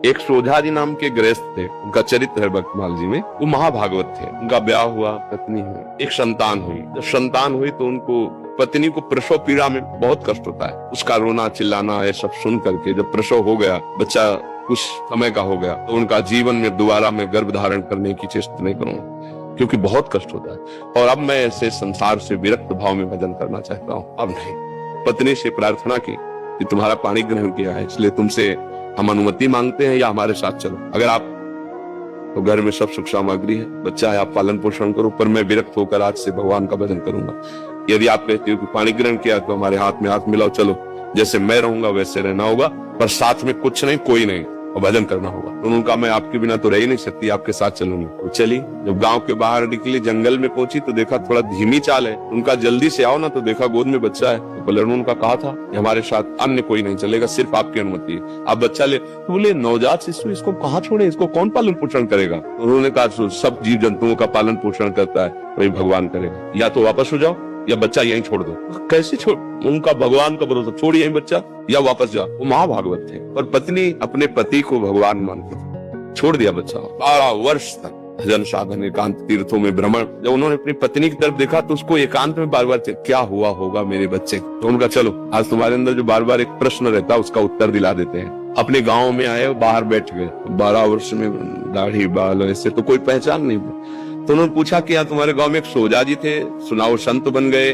एक सोझा जी नाम के गृहस्थ थे, उनका चरित्र है भक्तमाल जी में। वो महाभागवत थे। उनका ब्याह हुआ, पत्नी हुई, एक संतान हुई। जब संतान हुई तो उनको पत्नी को प्रसव पीड़ा में बहुत कष्ट होता है। उसका रोना चिल्लाना ये सब सुन करके जब प्रसव हो गया, बच्चा कुछ समय का हो गया, तो उनका जीवन में दोबारा मैं गर्भ धारण करने की चेष्टा नहीं करूंगा, क्योंकि बहुत कष्ट होता है और अब मैं ऐसे संसार से विरक्त भाव में भजन करना चाहता हूँ। अब नहीं। पत्नी से प्रार्थना की कि तुम्हारा पाणी ग्रहण किया है, इसलिए तुमसे हम अनुमति मांगते हैं या हमारे साथ चलो। अगर आप तो घर में सब सुख सामग्री है, बच्चा है, आप पालन पोषण करो, पर मैं विरक्त होकर आज से भगवान का भजन करूंगा। यदि आप कहते हो कि पाणी ग्रहण किया तो हमारे हाथ में हाथ मिलाओ, चलो जैसे मैं रहूंगा वैसे रहना होगा, पर साथ में कुछ नहीं, कोई नहीं, और भजन करना होगा। तो उन्होंने कहा मैं आपके बिना तो रह ही नहीं सकती, आपके साथ चलूंगी। तो चली। जब गांव के बाहर निकली, जंगल में पहुंची तो देखा थोड़ा धीमी चाल है। उनका जल्दी से आओ ना, तो देखा गोद में बच्चा है। तो पहले उन्होंने कहा था हमारे साथ अन्य कोई नहीं चलेगा, सिर्फ आपकी अनुमति है, आप बच्चा ले। तो बोले नवजात शिशु, इसको कहाँ छोड़े, इसको कौन पालन पोषण करेगा? तो उन्होंने कहा सब जीव जंतुओं का पालन पोषण करता है, वही भगवान करेगा, या तो वापस हो जाओ या बच्चा यहीं छोड़ दो। कैसे छोड़? उनका भगवान का भरोसा, छोड़ यहीं बच्चा या वापस जाओ। वो महाभागवत थे और पत्नी अपने पति को भगवान मानती थी। छोड़ दिया बच्चा। 12 वर्ष तक भजन साधन, एकांत तीर्थों में भ्रमण। जब उन्होंने अपनी पत्नी की तरफ देखा तो उसको एकांत में बार बार क्या हुआ होगा मेरे बच्चे। तो उनका चलो आज तुम्हारे अंदर जो बार बार एक प्रश्न रहता है उसका उत्तर दिला देते हैं। अपने गाँव में आए, बाहर बैठ गए। 12 वर्ष में दाढ़ी बाल ऐसे तो कोई पहचान नहीं। तो उन्होंने पूछा कि यहाँ तुम्हारे गांव में एक सोजा जी थे, सुनाओ संत बन गए,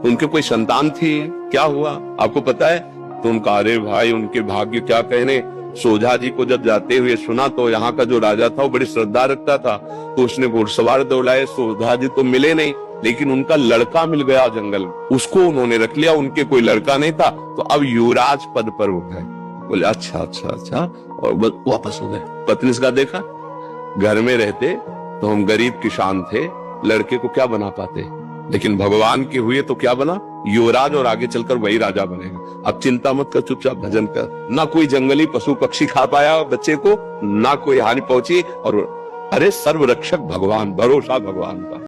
उनके कोई संतान थी, क्या हुआ आपको पता है? तो उनका अरे भाई उनके भाग्य क्या कहने। सोजा जी को जब जाते हुए सुना तो यहाँ का जो राजा था वो बड़ी श्रद्धा रखता था, तो उसने घुड़सवार दौड़ाए। सोजा जी तो मिले नहीं, लेकिन उनका लड़का मिल गया जंगल में, उसको उन्होंने रख लिया। उनके कोई लड़का नहीं था, तो अब युवराज पद पर उठ गए। बोले अच्छा अच्छा अच्छा, और वापस हो गए। पत्नी का देखा, घर में रहते तो हम गरीब किसान थे, लड़के को क्या बना पाते, लेकिन भगवान के हुए तो क्या बना, युवराज, और आगे चलकर वही राजा बनेगा। अब चिंता मत कर, चुपचाप भजन कर। ना कोई जंगली पशु पक्षी खा पाया बच्चे को, ना कोई हानि पहुंची, और अरे सर्वरक्षक भगवान, भरोसा भगवान का।